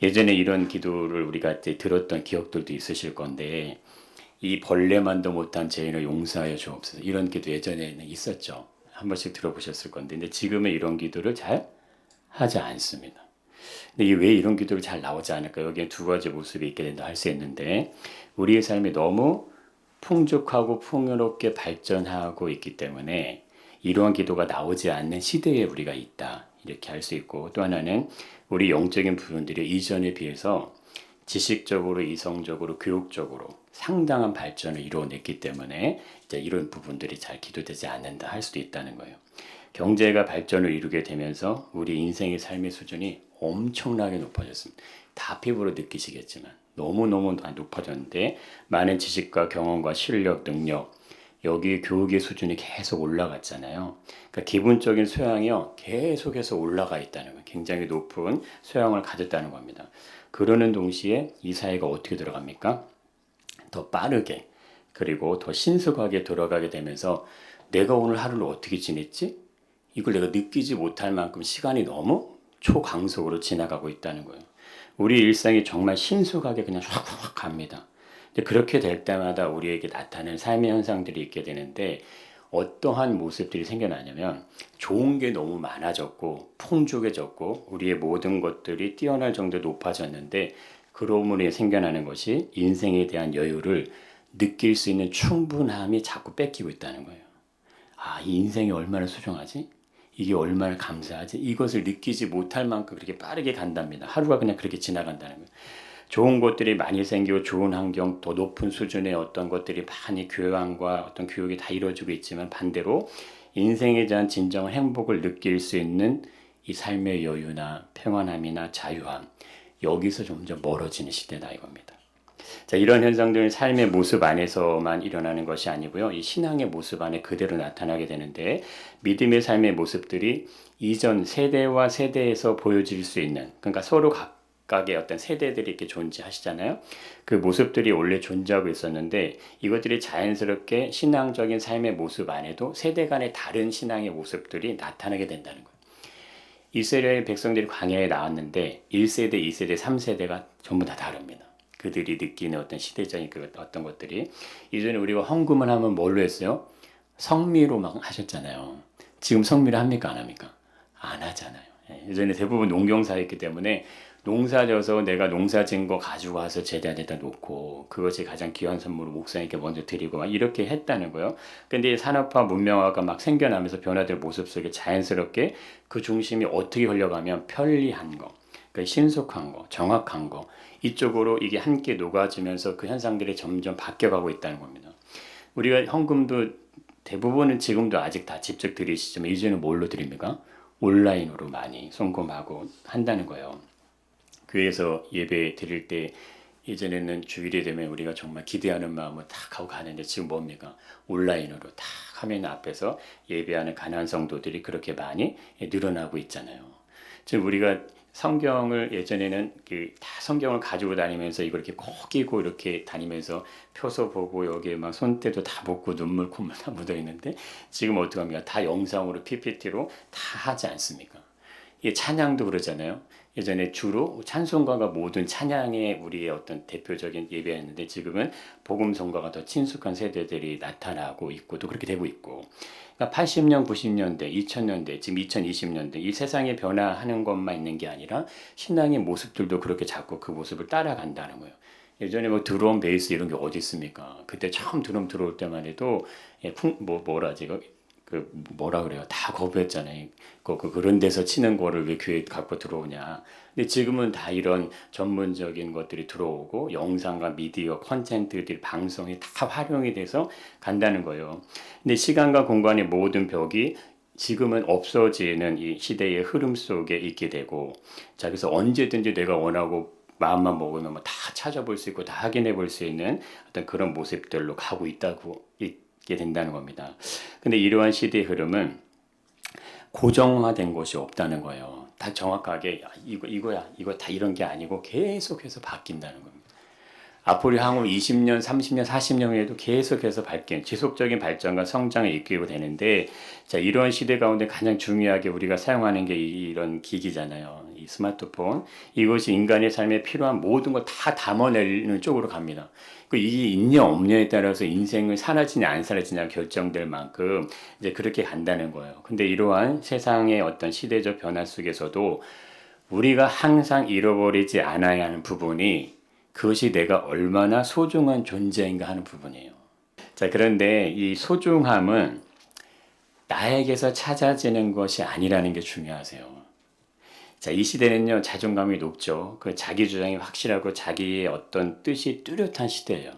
예전에 이런 기도를 우리가 이제 들었던 기억들도 있으실 건데, 이 벌레만도 못한 죄인을 용서하여 주옵소서. 이런 기도 예전에는 있었죠. 한 번씩 들어보셨을 건데, 근데 지금은 이런 기도를 잘 하지 않습니다. 근데 이게 왜 이런 기도를 잘 나오지 않을까? 여기에 두 가지 모습이 있게 된다 할 수 있는데, 우리의 삶이 너무 풍족하고 풍요롭게 발전하고 있기 때문에 이러한 기도가 나오지 않는 시대에 우리가 있다. 이렇게 할 수 있고, 또 하나는 우리 영적인 부분들이 이전에 비해서 지식적으로, 이성적으로, 교육적으로 상당한 발전을 이루어냈기 때문에 이제 이런 부분들이 잘 기도되지 않는다 할 수도 있다는 거예요. 경제가 발전을 이루게 되면서 우리 인생의 삶의 수준이 엄청나게 높아졌습니다. 다 피부로 느끼시겠지만 너무너무 높아졌는데, 많은 지식과 경험과 실력, 능력, 여기 교육의 수준이 계속 올라갔잖아요. 그러니까 기본적인 소양이요 계속해서 올라가 있다는 거예요. 굉장히 높은 소양을 가졌다는 겁니다. 그러는 동시에 이 사회가 어떻게 들어갑니까? 더 빠르게, 그리고 더 신속하게 돌아가게 되면서 내가 오늘 하루를 어떻게 지냈지? 이걸 내가 느끼지 못할 만큼 시간이 너무 초강속으로 지나가고 있다는 거예요. 우리 일상이 정말 신속하게 그냥 확확 갑니다. 근데 그렇게 될 때마다 우리에게 나타나는 삶의 현상들이 있게 되는데, 어떠한 모습들이 생겨나냐면 좋은 게 너무 많아졌고 풍족해졌고 우리의 모든 것들이 뛰어날 정도로 높아졌는데, 그러므로 생겨나는 것이 인생에 대한 여유를 느낄 수 있는 충분함이 자꾸 뺏기고 있다는 거예요. 아, 이 인생이 얼마나 소중하지? 이게 얼마나 감사하지? 이것을 느끼지 못할 만큼 그렇게 빠르게 간답니다. 하루가 그냥 그렇게 지나간다는 거예요. 좋은 것들이 많이 생기고 좋은 환경, 더 높은 수준의 어떤 것들이 많이 교양과 어떤 교육이 다 이루어지고 있지만, 반대로 인생에 대한 진정한 행복을 느낄 수 있는 이 삶의 여유나 평안함이나 자유함, 여기서 점점 멀어지는 시대다 이겁니다. 자, 이런 현상들은 삶의 모습 안에서만 일어나는 것이 아니고요. 이 신앙의 모습 안에 그대로 나타나게 되는데, 믿음의 삶의 모습들이 이전 세대와 세대에서 보여질 수 있는, 그러니까 서로 각각의 어떤 세대들이 이렇게 존재하시잖아요. 그 모습들이 원래 존재하고 있었는데, 이것들이 자연스럽게 신앙적인 삶의 모습 안에도 세대 간의 다른 신앙의 모습들이 나타나게 된다는 거예요. 이스라엘 백성들이 광야에 나왔는데 1세대, 2세대, 3세대가 전부 다 다릅니다. 그들이 느끼는 어떤 시대적인 그 어떤 것들이, 이전에 우리가 헌금을 하면 뭘로 했어요? 성미로 막 하셨잖아요. 지금 성미로 합니까? 안 합니까? 안 하잖아요. 예전에 대부분 농경사였기 때문에 농사져서 내가 농사진 거 가지고 와서 제단에다 놓고 그것이 가장 귀한 선물을 목사님께 먼저 드리고 막 이렇게 했다는 거예요. 근데 산업화 문명화가 막 생겨나면서 변화될 모습 속에 자연스럽게 그 중심이 어떻게 흘러가면 편리한 거, 그 신속한 거, 정확한 거, 이쪽으로 이게 함께 녹아지면서 그 현상들이 점점 바뀌어가고 있다는 겁니다. 우리가 헌금도 대부분은 지금도 아직 다 직접 드리시지만, 이제는 뭘로 드립니까? 온라인으로 많이 송금하고 한다는 거예요. 교회에서 예배 드릴 때 예전에는 주일이 되면 우리가 정말 기대하는 마음을 탁 하고 가는데, 지금 뭡니까? 온라인으로 탁 화면 앞에서 예배하는 가난한 성도들이 그렇게 많이 늘어나고 있잖아요. 지금 우리가 성경을 예전에는 다 성경을 가지고 다니면서 이걸 이렇게 꼭 끼고 이렇게 다니면서 펴서 보고 여기에 막 손때도 다 묻고 눈물 콧물 다 묻어 있는데, 지금 어떻게 합니까? 다 영상으로 PPT로 다 하지 않습니까? 이 찬양도 그러잖아요. 예전에 주로 찬송가가 모든 찬양의 우리의 어떤 대표적인 예배였는데, 지금은 복음성가가 더 친숙한 세대들이 나타나고 있고 또 그렇게 되고 있고, 그러니까 80년, 90년대, 2000년대, 지금 2020년대 이 세상에 변화하는 것만 있는 게 아니라 신앙의 모습들도 그렇게 자꾸 그 모습을 따라간다는 거예요. 예전에 뭐 드럼, 베이스 이런 게 어디 있습니까? 그때 처음 드럼 들어올 때만 해도 뭐라지? 그 뭐라 그래요? 다 거부했잖아요. 그런 데서 치는 거를 왜 교회 갖고 들어오냐. 근데 지금은 다 이런 전문적인 것들이 들어오고 영상과 미디어 콘텐츠들이 방송이 다 활용이 돼서 간다는 거예요. 근데 시간과 공간의 모든 벽이 지금은 없어지는 이 시대의 흐름 속에 있게 되고, 자, 그래서 언제든지 내가 원하고 마음만 먹으면 다 찾아볼 수 있고 다 확인해 볼 수 있는 어떤 그런 모습들로 가고 있게 된다는 겁니다. 근데 이러한 시대의 흐름은 고정화된 것이 없다는 거예요. 다 정확하게 이거 다 이런 게 아니고 계속해서 바뀐다는 겁니다. 앞으로 향후 20년, 30년, 40년 후에도 계속해서 지속적인 발전과 성장을 이끌고 되는데, 자, 이런 시대 가운데 가장 중요하게 우리가 사용하는 게 이런 기기잖아요. 이 스마트폰, 이것이 인간의 삶에 필요한 모든 걸 다 담아내는 쪽으로 갑니다. 이게 있냐 없냐에 따라서 인생을 사라지냐 안 사라지냐 결정될 만큼 이제 그렇게 간다는 거예요. 근데 이러한 세상의 어떤 시대적 변화 속에서도 우리가 항상 잃어버리지 않아야 하는 부분이 그것이 내가 얼마나 소중한 존재인가 하는 부분이에요. 자, 그런데 이 소중함은 나에게서 찾아지는 것이 아니라는 게 중요하세요. 자, 이 시대는요, 자존감이 높죠. 그 자기 주장이 확실하고 자기의 어떤 뜻이 뚜렷한 시대예요.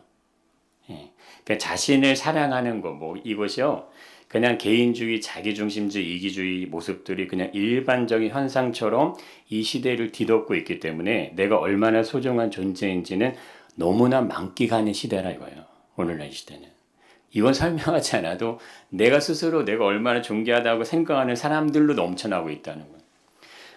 예. 그러니까 자신을 사랑하는 거, 뭐, 이것이요, 그냥 개인주의, 자기중심주의, 이기주의 모습들이 그냥 일반적인 현상처럼 이 시대를 뒤덮고 있기 때문에 내가 얼마나 소중한 존재인지는 너무나 만끽하는 시대라 이거예요. 오늘날 시대는. 이건 설명하지 않아도 내가 스스로 내가 얼마나 존귀하다고 생각하는 사람들로 넘쳐나고 있다는 거예요.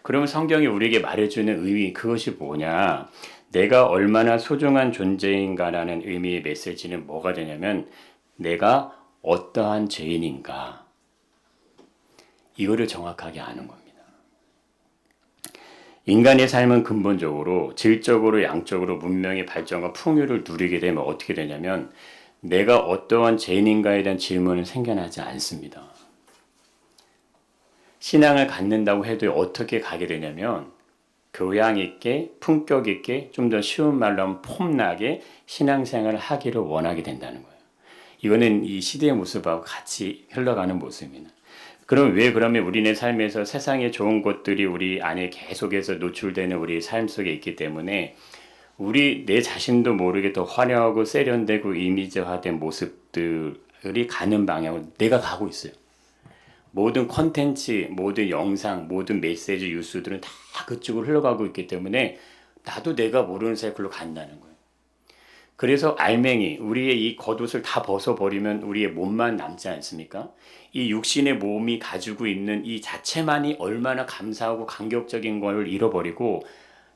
그러면 성경이 우리에게 말해주는 의미, 그것이 뭐냐? 내가 얼마나 소중한 존재인가라는 의미의 메시지는 뭐가 되냐면 내가 어떠한 죄인인가, 이거를 정확하게 아는 겁니다. 인간의 삶은 근본적으로 질적으로 양적으로 문명의 발전과 풍요를 누리게 되면 어떻게 되냐면 내가 어떠한 죄인인가에 대한 질문은 생겨나지 않습니다. 신앙을 갖는다고 해도 어떻게 가게 되냐면 교양 있게 품격 있게 좀 더 쉬운 말로 하면 폼나게 신앙생활을 하기를 원하게 된다는 거예요. 이거는 이 시대의 모습하고 같이 흘러가는 모습입니다. 그러면 우리네 삶에서 세상의 좋은 것들이 우리 안에 계속해서 노출되는 우리 삶 속에 있기 때문에 내 자신도 모르게 더 화려하고 세련되고 이미지화된 모습들이 가는 방향으로 내가 가고 있어요. 모든 컨텐츠, 모든 영상, 모든 메시지 뉴스들은 다 그쪽으로 흘러가고 있기 때문에 나도 내가 모르는 사이에 글로 간다는 거예요. 그래서 알맹이, 우리의 이 겉옷을 다 벗어버리면 우리의 몸만 남지 않습니까? 이 육신의 몸이 가지고 있는 이 자체만이 얼마나 감사하고 감격적인 걸 잃어버리고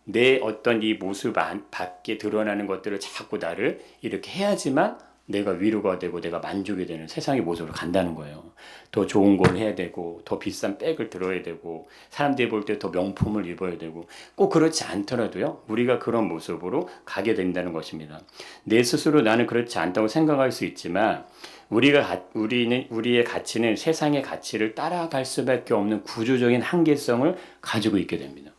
내 어떤 이 모습 밖에 드러나는 것들을 자꾸 나를 이렇게 해야지만 내가 위로가 되고 내가 만족이 되는 세상의 모습으로 간다는 거예요. 더 좋은 걸 해야 되고 더 비싼 백을 들어야 되고 사람들이 볼 때 더 명품을 입어야 되고 꼭 그렇지 않더라도요. 우리가 그런 모습으로 가게 된다는 것입니다. 내 스스로 나는 그렇지 않다고 생각할 수 있지만 우리의 가치는 세상의 가치를 따라갈 수밖에 없는 구조적인 한계성을 가지고 있게 됩니다.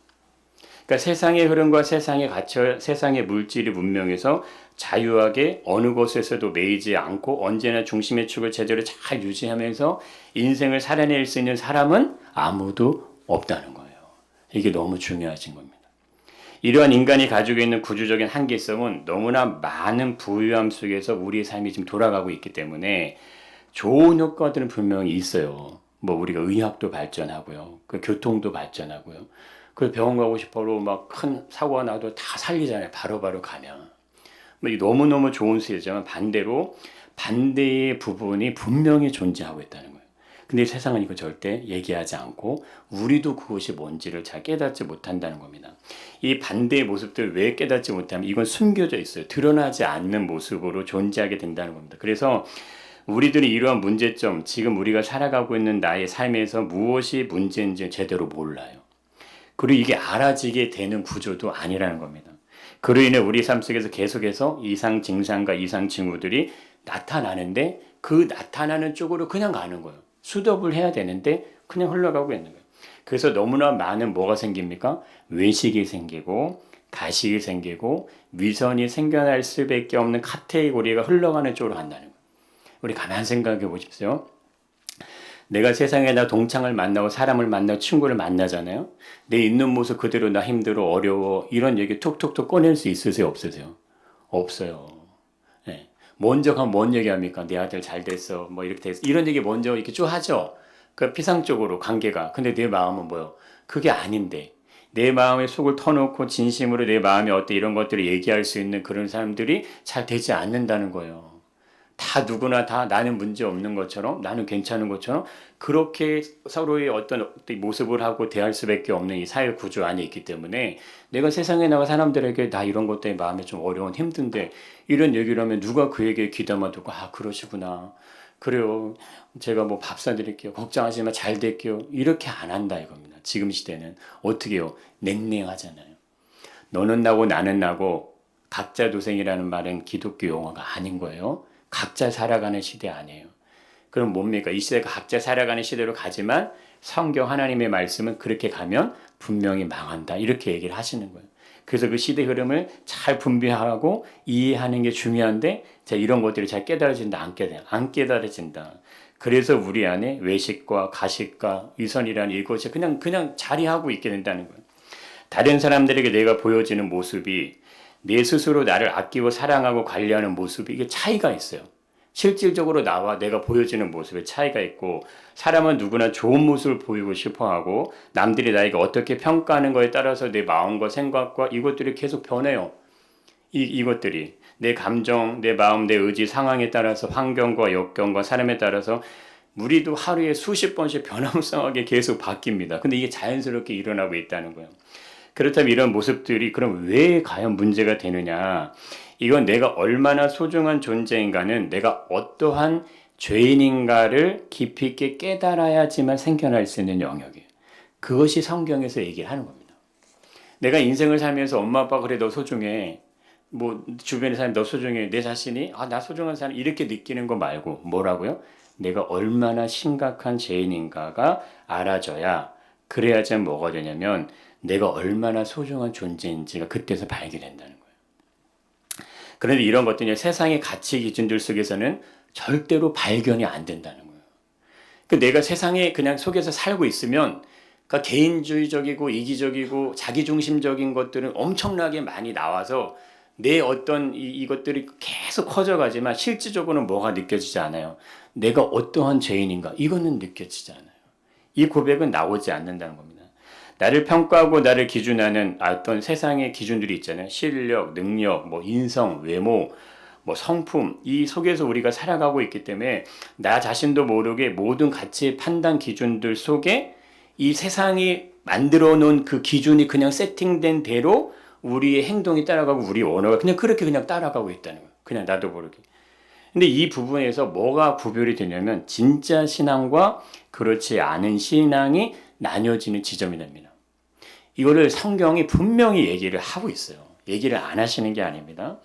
그러니까 세상의 흐름과 세상의 가치, 세상의 물질이 문명에서 자유하게 어느 곳에서도 매이지 않고 언제나 중심의 축을 제대로 잘 유지하면서 인생을 살아낼 수 있는 사람은 아무도 없다는 거예요. 이게 너무 중요하신 겁니다. 이러한 인간이 가지고 있는 구조적인 한계성은 너무나 많은 부유함 속에서 우리의 삶이 지금 돌아가고 있기 때문에 좋은 효과들은 분명히 있어요. 뭐 우리가 의학도 발전하고요. 그 교통도 발전하고요. 그 병원 가고 싶어도 막 큰 사고가 나도 다 살리잖아요. 바로바로 가면. 너무너무 좋은 시대지만 반대로 반대의 부분이 분명히 존재하고 있다는 거예요. 근데 세상은 이거 절대 얘기하지 않고 우리도 그것이 뭔지를 잘 깨닫지 못한다는 겁니다. 이 반대의 모습들을 왜 깨닫지 못하면 이건 숨겨져 있어요. 드러나지 않는 모습으로 존재하게 된다는 겁니다. 그래서 우리들이 이러한 문제점, 지금 우리가 살아가고 있는 나의 삶에서 무엇이 문제인지 제대로 몰라요. 그리고 이게 알아지게 되는 구조도 아니라는 겁니다. 그로 인해 우리 삶 속에서 계속해서 이상 증상과 이상 징후들이 나타나는데 그 나타나는 쪽으로 그냥 가는 거예요. 수습을 해야 되는데 그냥 흘러가고 있는 거예요. 그래서 너무나 많은 뭐가 생깁니까? 외식이 생기고 가식이 생기고 위선이 생겨날 수밖에 없는 카테고리가 흘러가는 쪽으로 간다는 거예요. 우리 가만히 생각해 보십시오. 내가 세상에 나 동창을 만나고 사람을 만나고 친구를 만나잖아요. 내 있는 모습 그대로 나 힘들어 어려워 이런 얘기 툭툭툭 꺼낼 수 있으세요? 없으세요? 없어요. 네. 먼저 가면 뭔 얘기합니까? 내 아들 잘 됐어. 뭐 이렇게 됐어. 이런 얘기 먼저 이렇게 쭉 하죠. 그 피상적으로 관계가. 근데 내 마음은 뭐요? 그게 아닌데. 내 마음의 속을 터놓고 진심으로 내 마음이 어때 이런 것들을 얘기할 수 있는 그런 사람들이 잘 되지 않는다는 거예요. 다 누구나 다 나는 문제 없는 것처럼 나는 괜찮은 것처럼 그렇게 서로의 어떤 모습을 하고 대할 수밖에 없는 이 사회 구조 안에 있기 때문에 내가 세상에 나가 사람들에게 나 이런 것 때문에 마음이 좀 어려운 힘든데 이런 얘기를 하면 누가 그 얘기에 귀담아 듣고 아 그러시구나 그래요. 제가 뭐 밥 사드릴게요. 걱정하지 마. 잘 될게요. 이렇게 안 한다 이겁니다. 지금 시대는 어떻게 해요? 냉랭하잖아요. 너는 나고 나는 나고 각자 도생이라는 말은 기독교 용어가 아닌 거예요. 각자 살아가는 시대 아니에요. 그럼 뭡니까? 이 시대가 각자 살아가는 시대로 가지만 성경 하나님의 말씀은 그렇게 가면 분명히 망한다. 이렇게 얘기를 하시는 거예요. 그래서 그 시대 흐름을 잘 분별하고 이해하는 게 중요한데 자, 이런 것들이 잘 깨달아진다. 안 깨달아진다. 그래서 우리 안에 외식과 가식과 위선이라는 이것이 그냥 자리하고 있게 된다는 거예요. 다른 사람들에게 내가 보여지는 모습이 내 스스로 나를 아끼고 사랑하고 관리하는 모습이 이게 차이가 있어요. 실질적으로 나와 내가 보여지는 모습에 차이가 있고 사람은 누구나 좋은 모습을 보이고 싶어하고 남들이 나에게 어떻게 평가하는 거에 따라서 내 마음과 생각과 이것들이 계속 변해요. 이것들이 내 감정, 내 마음, 내 의지, 상황에 따라서 환경과 역경과 사람에 따라서 우리도 하루에 수십 번씩 변화무쌍하게 계속 바뀝니다. 근데 이게 자연스럽게 일어나고 있다는 거예요. 그렇다면 이런 모습들이 그럼 왜 과연 문제가 되느냐? 이건 내가 얼마나 소중한 존재인가는 내가 어떠한 죄인인가를 깊이 있게 깨달아야지만 생겨날 수 있는 영역이에요. 그것이 성경에서 얘기를 하는 겁니다. 내가 인생을 살면서 엄마 아빠가 그래 너 소중해. 뭐 주변의 사람이 너 소중해. 내 자신이 나 소중한 사람 이렇게 느끼는 거 말고 뭐라고요? 내가 얼마나 심각한 죄인인가가 알아져야 그래야지 뭐가 되냐면 내가 얼마나 소중한 존재인지가 그때서 발견된다는 거예요. 그런데 이런 것들이 세상의 가치 기준들 속에서는 절대로 발견이 안 된다는 거예요. 내가 세상에 그냥 속에서 살고 있으면 그러니까 개인주의적이고 이기적이고 자기중심적인 것들은 엄청나게 많이 나와서 내 어떤 이것들이 계속 커져가지만 실질적으로는 뭐가 느껴지지 않아요. 내가 어떠한 죄인인가 이거는 느껴지지 않아요. 이 고백은 나오지 않는다는 겁니다. 나를 평가하고 나를 기준하는 어떤 세상의 기준들이 있잖아요. 실력, 능력, 뭐 인성, 외모, 뭐 성품 이 속에서 우리가 살아가고 있기 때문에 나 자신도 모르게 모든 가치 판단 기준들 속에 이 세상이 만들어 놓은 그 기준이 그냥 세팅된 대로 우리의 행동이 따라가고 우리 언어가 그렇게 따라가고 있다는 거예요. 그냥 나도 모르게. 근데 이 부분에서 뭐가 구별이 되냐면 진짜 신앙과 그렇지 않은 신앙이 나뉘어지는 지점이 됩니다. 이거를 성경이 분명히 얘기를 하고 있어요. 얘기를 안 하시는 게 아닙니다.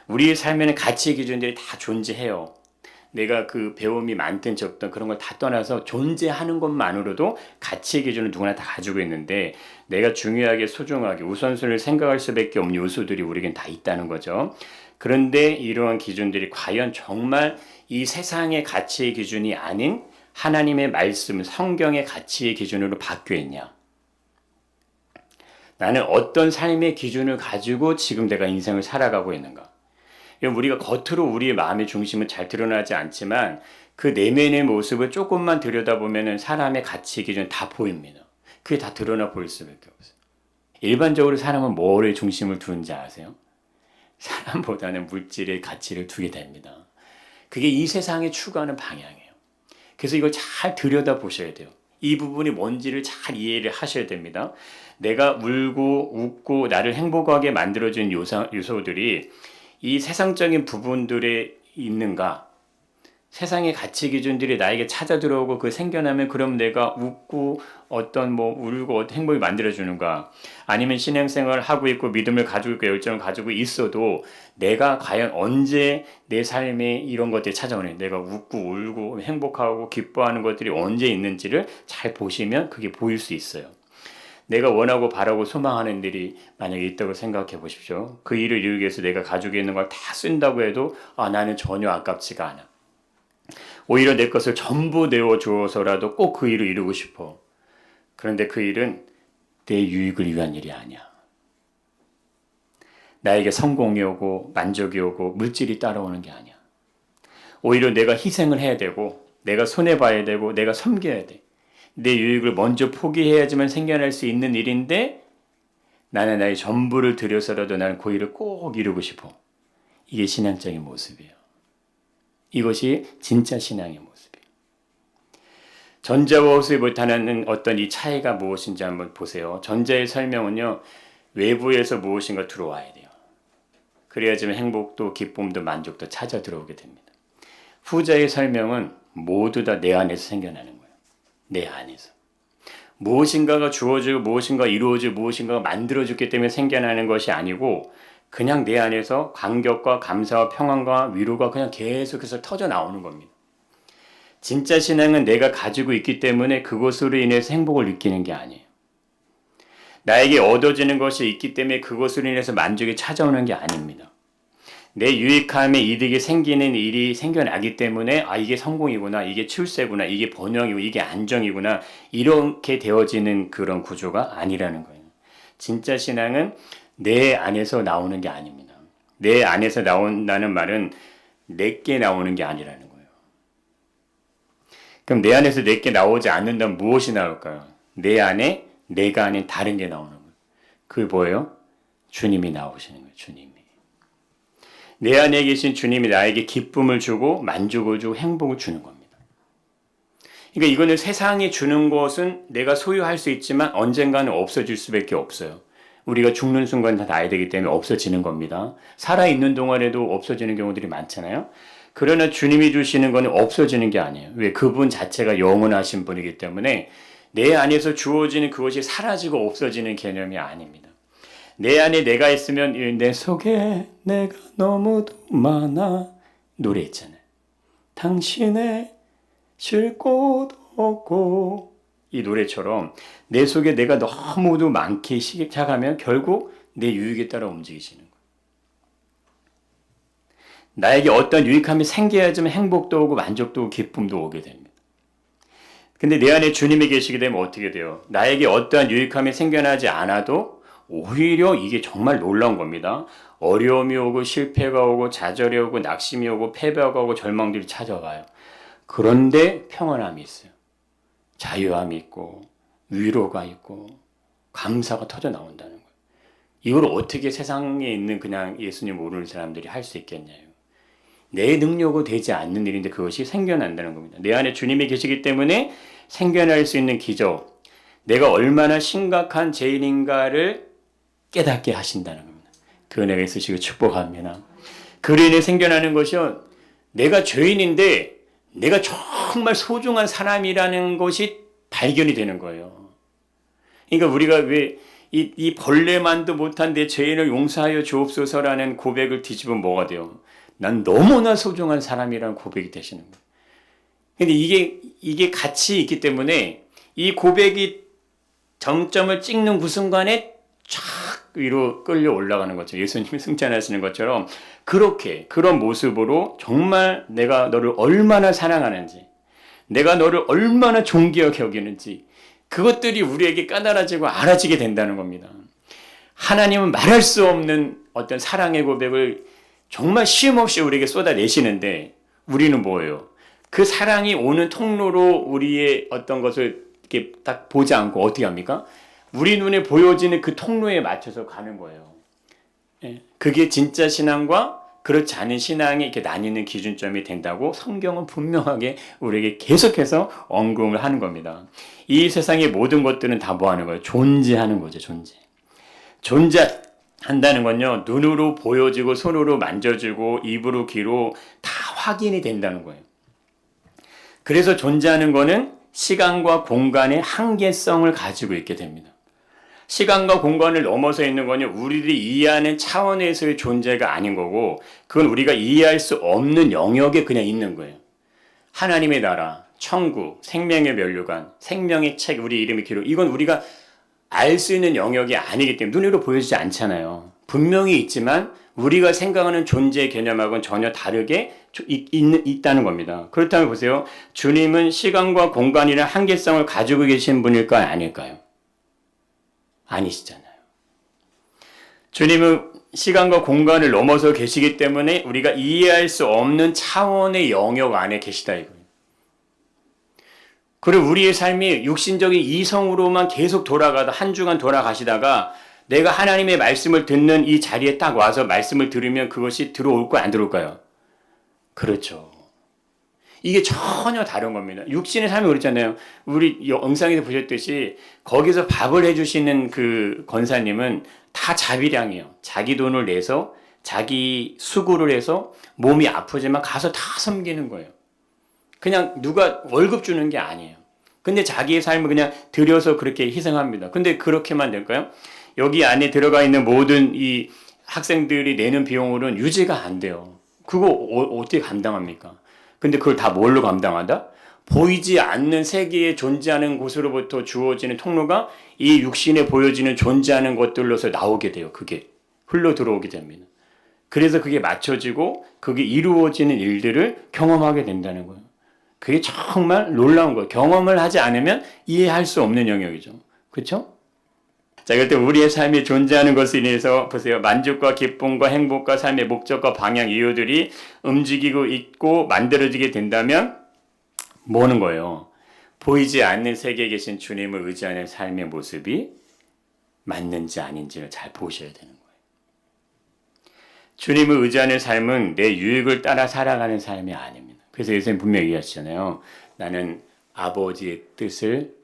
우리의 삶에는 가치 기준들이 다 존재해요. 내가 그 배움이 많든 적든 그런 걸 다 떠나서 존재하는 것만으로도 가치 기준을 누구나 다 가지고 있는데 내가 중요하게 소중하게 우선순위를 생각할 수밖에 없는 요소들이 우리에겐 다 있다는 거죠. 그런데 이러한 기준들이 과연 정말 이 세상의 가치의 기준이 아닌 하나님의 말씀, 성경의 가치의 기준으로 바뀌어 있냐? 나는 어떤 삶의 기준을 가지고 지금 내가 인생을 살아가고 있는가? 우리가 겉으로 우리의 마음의 중심은 잘 드러나지 않지만 그 내면의 모습을 조금만 들여다보면 사람의 가치 기준 다 보입니다. 그게 다 드러나 보일 수밖에 없어요. 일반적으로 사람은 뭐를 중심을 두는지 아세요? 사람보다는 물질의 가치를 두게 됩니다. 그게 이 세상이 추구하는 방향이에요. 그래서 이걸 잘 들여다보셔야 돼요. 이 부분이 뭔지를 잘 이해를 하셔야 됩니다. 내가 울고 웃고 나를 행복하게 만들어준 요소들이 이 세상적인 부분들에 있는가? 세상의 가치 기준들이 나에게 찾아 들어오고 그 생겨나면 그럼 내가 웃고 어떤 울고 행복이 만들어주는가? 아니면 신앙생활을 하고 있고 믿음을 가지고 있고 열정을 가지고 있어도 내가 과연 언제 내 삶에 이런 것들이 찾아오는 내가 웃고 울고 행복하고 기뻐하는 것들이 언제 있는지를 잘 보시면 그게 보일 수 있어요. 내가 원하고 바라고 소망하는 일이 만약에 있다고 생각해 보십시오. 그 일을 이루기 위해서 내가 가지고 있는 걸 다 쓴다고 해도 나는 전혀 아깝지가 않아. 오히려 내 것을 전부 내어주어서라도 꼭 그 일을 이루고 싶어. 그런데 그 일은 내 유익을 위한 일이 아니야. 나에게 성공이 오고 만족이 오고 물질이 따라오는 게 아니야. 오히려 내가 희생을 해야 되고 내가 손해봐야 되고 내가 섬겨야 돼. 내 유익을 먼저 포기해야지만 생겨날 수 있는 일인데 나는 나의 전부를 들여서라도 나는 그 일을 꼭 이루고 싶어. 이게 신앙적인 모습이에요. 이것이 진짜 신앙의 모습이에요. 전자와 후세에 나타나는 어떤 이 차이가 무엇인지 한번 보세요. 전자의 설명은요. 외부에서 무엇인가 들어와야 돼요. 그래야지만 행복도 기쁨도 만족도 찾아 들어오게 됩니다. 후자의 설명은 모두 다 내 안에서 생겨나는 거예요. 내 안에서. 무엇인가가 주어지고 무엇인가가 이루어지고 무엇인가가 만들어졌기 때문에 생겨나는 것이 아니고 그냥 내 안에서 감격과 감사와 평안과 위로가 그냥 계속해서 터져 나오는 겁니다. 진짜 신앙은 내가 가지고 있기 때문에 그것으로 인해서 행복을 느끼는 게 아니에요. 나에게 얻어지는 것이 있기 때문에 그것으로 인해서 만족이 찾아오는 게 아닙니다. 내 유익함에 이득이 생기는 일이 생겨나기 때문에 이게 성공이구나, 이게 출세구나, 이게 번영이고 이게 안정이구나 이렇게 되어지는 그런 구조가 아니라는 거예요. 진짜 신앙은 내 안에서 나오는 게 아닙니다. 내 안에서 나온다는 말은 내게 나오는 게 아니라는 거예요. 그럼 내 안에서 내게 나오지 않는다면 무엇이 나올까요? 내 안에 내가 아닌 다른 게 나오는 거예요. 그게 뭐예요? 주님이 나오시는 거예요. 주님이. 내 안에 계신 주님이 나에게 기쁨을 주고 만족을 주고 행복을 주는 겁니다. 그러니까 이거는 세상이 주는 것은 내가 소유할 수 있지만 언젠가는 없어질 수밖에 없어요. 우리가 죽는 순간 다 나야 되기 때문에 없어지는 겁니다. 살아있는 동안에도 없어지는 경우들이 많잖아요. 그러나 주님이 주시는 것은 없어지는 게 아니에요. 왜? 그분 자체가 영원하신 분이기 때문에 내 안에서 주어지는 그것이 사라지고 없어지는 개념이 아닙니다. 내 안에 내가 있으면 내 속에 내가 너무도 많아 노래 있잖아요. 당신의 쉴 곳 없고 이 노래처럼 내 속에 내가 너무도 많기 시작하면 결국 내 유익에 따라 움직이시는 거예요. 나에게 어떤 유익함이 생겨야지만 행복도 오고 만족도 오고 기쁨도 오게 됩니다. 근데 내 안에 주님이 계시게 되면 어떻게 돼요? 나에게 어떠한 유익함이 생겨나지 않아도 오히려 이게 정말 놀라운 겁니다. 어려움이 오고 실패가 오고 좌절이 오고 낙심이 오고 패배가 오고 절망들이 찾아와요. 그런데 평안함이 있어요. 자유함이 있고 위로가 있고 감사가 터져 나온다는 거예요. 이걸 어떻게 세상에 있는 그냥 예수님 모르는 사람들이 할 수 있겠냐요. 내 능력으로 되지 않는 일인데 그것이 생겨난다는 겁니다. 내 안에 주님이 계시기 때문에 생겨날 수 있는 기적, 내가 얼마나 심각한 죄인인가를 깨닫게 하신다는 겁니다. 그 은혜가 있으시고 축복합니다. 그로 인해 생겨나는 것이요, 내가 죄인인데 내가 정말 소중한 사람이라는 것이 발견이 되는 거예요. 그러니까 우리가 왜 이 벌레만도 못한 내 죄인을 용서하여 주옵소서라는 고백을 뒤집으면 뭐가 돼요? 난 너무나 소중한 사람이라는 고백이 되시는 거예요. 근데 이게 같이 있기 때문에 이 고백이 정점을 찍는 그 순간에 쫙 위로 끌려 올라가는 거죠. 예수님이 승천하시는 것처럼 그렇게 그런 모습으로 정말 내가 너를 얼마나 사랑하는지, 내가 너를 얼마나 존귀하게 여기는지 그것들이 우리에게 까다로워지고 알아지게 된다는 겁니다. 하나님은 말할 수 없는 어떤 사랑의 고백을 정말 쉼없이 우리에게 쏟아내시는데 우리는 뭐예요? 그 사랑이 오는 통로로 우리의 어떤 것을 이렇게 딱 보지 않고 어떻게 합니까? 우리 눈에 보여지는 그 통로에 맞춰서 가는 거예요. 그게 진짜 신앙과 그렇지 않은 신앙이 이렇게 나뉘는 기준점이 된다고 성경은 분명하게 우리에게 계속해서 언급을 하는 겁니다. 이 세상의 모든 것들은 다 뭐 하는 거예요? 존재하는 거죠, 존재. 존재한다는 건요, 눈으로 보여지고 손으로 만져지고 입으로 귀로 다 확인이 된다는 거예요. 그래서 존재하는 거는 시간과 공간의 한계성을 가지고 있게 됩니다. 시간과 공간을 넘어서 있는 거는 우리들이 이해하는 차원에서의 존재가 아닌 거고 그건 우리가 이해할 수 없는 영역에 그냥 있는 거예요. 하나님의 나라, 천국, 생명의 면류관, 생명의 책, 우리 이름의 기록 이건 우리가 알 수 있는 영역이 아니기 때문에 눈으로 보여지지 않잖아요. 분명히 있지만 우리가 생각하는 존재의 개념하고는 전혀 다르게 있다는 겁니다. 그렇다면 보세요. 주님은 시간과 공간이라는 한계성을 가지고 계신 분일까요? 아닐까요? 아니시잖아요. 주님은 시간과 공간을 넘어서 계시기 때문에 우리가 이해할 수 없는 차원의 영역 안에 계시다 이거예요. 그리고 우리의 삶이 육신적인 이성으로만 계속 돌아가다 한 주간 돌아가시다가 내가 하나님의 말씀을 듣는 이 자리에 딱 와서 말씀을 들으면 그것이 들어올까요? 안 들어올까요? 그렇죠. 이게 전혀 다른 겁니다. 육신의 삶이 그렇잖아요. 우리 영상에서 보셨듯이 거기서 밥을 해주시는 그 권사님은 다 자비량이에요. 자기 돈을 내서 자기 수고를 해서 몸이 아프지만 가서 다 섬기는 거예요. 그냥 누가 월급 주는 게 아니에요. 근데 자기의 삶을 그냥 들여서 그렇게 희생합니다. 근데 그렇게만 될까요? 여기 안에 들어가 있는 모든 이 학생들이 내는 비용으로는 유지가 안 돼요. 그거 어떻게 감당합니까? 근데 그걸 다 뭘로 감당한다? 보이지 않는 세계에 존재하는 곳으로부터 주어지는 통로가 이 육신에 보여지는 존재하는 것들로서 나오게 돼요. 그게 흘러 들어오게 됩니다. 그래서 그게 맞춰지고 그게 이루어지는 일들을 경험하게 된다는 거예요. 그게 정말 놀라운 거예요. 경험을 하지 않으면 이해할 수 없는 영역이죠. 그렇죠? 자, 그럴 때 우리의 삶이 존재하는 것에 인해서 보세요. 만족과 기쁨과 행복과 삶의 목적과 방향, 이유들이 움직이고 있고 만들어지게 된다면 뭐는 거예요? 보이지 않는 세계에 계신 주님을 의지하는 삶의 모습이 맞는지 아닌지를 잘 보셔야 되는 거예요. 주님을 의지하는 삶은 내 유익을 따라 살아가는 삶이 아닙니다. 그래서 예수님 분명히 얘기하시잖아요. 나는 아버지의 뜻을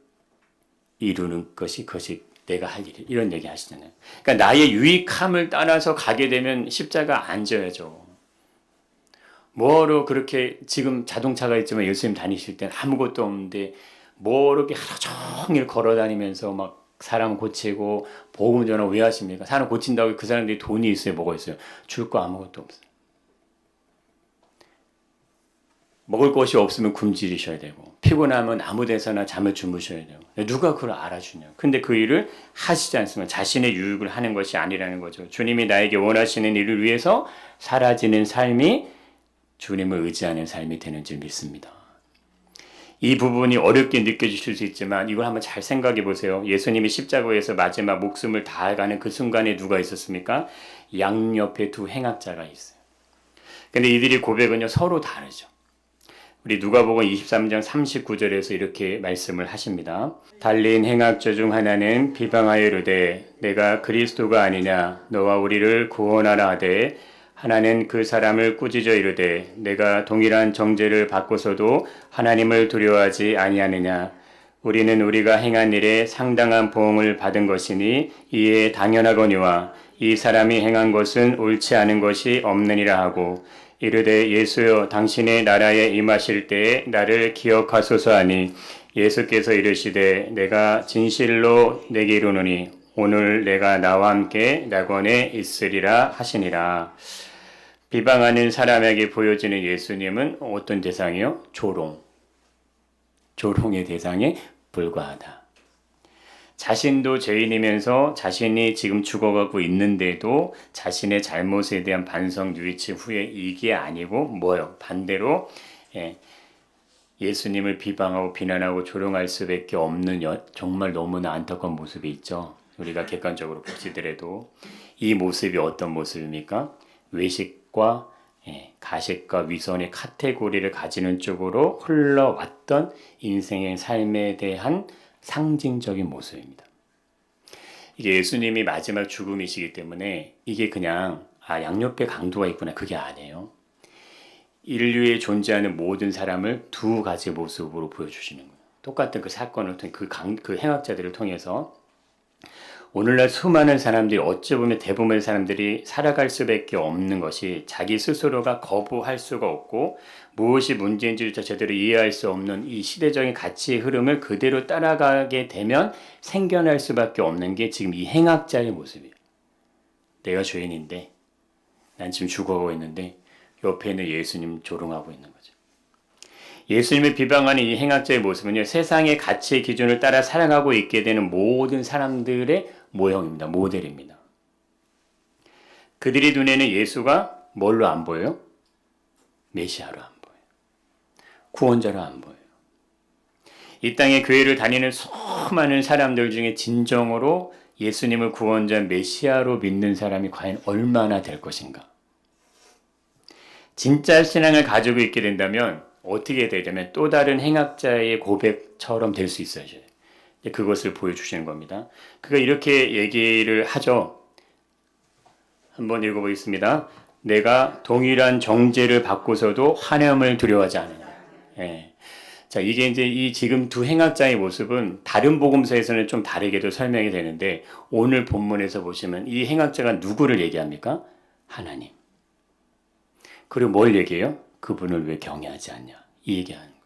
이루는 것이 그것이 내가 할 일이야. 이런 얘기 하시잖아요. 그러니까 나의 유익함을 따라서 가게 되면 십자가 안 져야죠. 뭐로 그렇게 지금 자동차가 있지만 예수님 다니실 때는 아무것도 없는데 뭐 이렇게 하루 종일 걸어 다니면서 막 사람 고치고 복음 전하고 왜 하십니까? 사람 고친다고 그 사람들이 돈이 있어요? 뭐가 있어요? 줄 거 아무것도 없어요. 먹을 것이 없으면 굶주리셔야 되고 피곤하면 아무 데서나 잠을 주무셔야 돼요. 누가 그걸 알아주냐. 근데 그 일을 하시지 않으면 자신의 유익을 하는 것이 아니라는 거죠. 주님이 나에게 원하시는 일을 위해서 사라지는 삶이 주님을 의지하는 삶이 되는 줄 믿습니다. 이 부분이 어렵게 느껴지실 수 있지만 이걸 한번 잘 생각해 보세요. 예수님이 십자가에서 마지막 목숨을 다해가는 그 순간에 누가 있었습니까? 양옆에 두 행악자가 있어요. 근데 이들이 고백은요 서로 다르죠. 우리 누가복음 23장 39절에서 이렇게 말씀을 하십니다. 달린 행악자 중 하나는 비방하여 이르되 내가 그리스도가 아니냐 너와 우리를 구원하라 하되 하나는 그 사람을 꾸짖어 이르되 내가 동일한 정죄를 받고서도 하나님을 두려워하지 아니하느냐 우리는 우리가 행한 일에 상당한 보응을 받은 것이니 이에 당연하거니와 이 사람이 행한 것은 옳지 않은 것이 없느니라 하고 이르되 예수여 당신의 나라에 임하실 때에 나를 기억하소서 하니 예수께서 이르시되 내가 진실로 내게 이르노니 오늘 내가 나와 함께 낙원에 있으리라 하시니라. 비방하는 사람에게 보여지는 예수님은 어떤 대상이요? 조롱의 대상에 불과하다. 자신도 죄인이면서 자신이 지금 죽어가고 있는데도 자신의 잘못에 대한 반성 뉘우침 후에 이게 아니고 뭐요? 반대로 예수님을 비방하고 비난하고 조롱할 수밖에 없는 정말 너무나 안타까운 모습이 있죠. 우리가 객관적으로 보시더라도 이 모습이 어떤 모습입니까? 외식과 가식과 위선의 카테고리를 가지는 쪽으로 흘러왔던 인생의 삶에 대한 상징적인 모습입니다. 이게 예수님이 마지막 죽음이시기 때문에 이게 그냥 양옆에 강도가 있구나 그게 아니에요. 인류에 존재하는 모든 사람을 두 가지 모습으로 보여주시는 거예요. 똑같은 그 사건을 통해 그 행악자들을 통해서 오늘날 수많은 사람들이 어찌 보면 대부분의 사람들이 살아갈 수밖에 없는 것이 자기 스스로가 거부할 수가 없고 무엇이 문제인지조차 제대로 이해할 수 없는 이 시대적인 가치의 흐름을 그대로 따라가게 되면 생겨날 수밖에 없는 게 지금 이 행악자의 모습이에요. 내가 죄인인데 난 지금 죽어가고 있는데 옆에 있는 예수님 조롱하고 있는 거죠. 예수님을 비방하는 이 행악자의 모습은요, 세상의 가치의 기준을 따라 살아가고 있게 되는 모든 사람들의 모형입니다. 모델입니다. 그들의 눈에는 예수가 뭘로 안 보여요? 메시아로 안 보여요. 구원자로 안 보여요. 이 땅에 교회를 다니는 수많은 사람들 중에 진정으로 예수님을 구원자 메시아로 믿는 사람이 과연 얼마나 될 것인가? 진짜 신앙을 가지고 있게 된다면 어떻게 되냐면 또 다른 행악자의 고백처럼 될 수 있어요. 그것을 보여주시는 겁니다. 그가 이렇게 얘기를 하죠. 한번 읽어보겠습니다. 내가 동일한 정죄를 받고서도 환영을 두려워하지 않느냐. 자, 이게 이제 이 지금 두 행악자의 모습은 다른 복음서에서는 좀 다르게도 설명이 되는데 오늘 본문에서 보시면 이 행악자가 누구를 얘기합니까? 하나님. 그리고 뭘 얘기해요? 그분을 왜 경외하지 않냐? 이 얘기하는 거예요.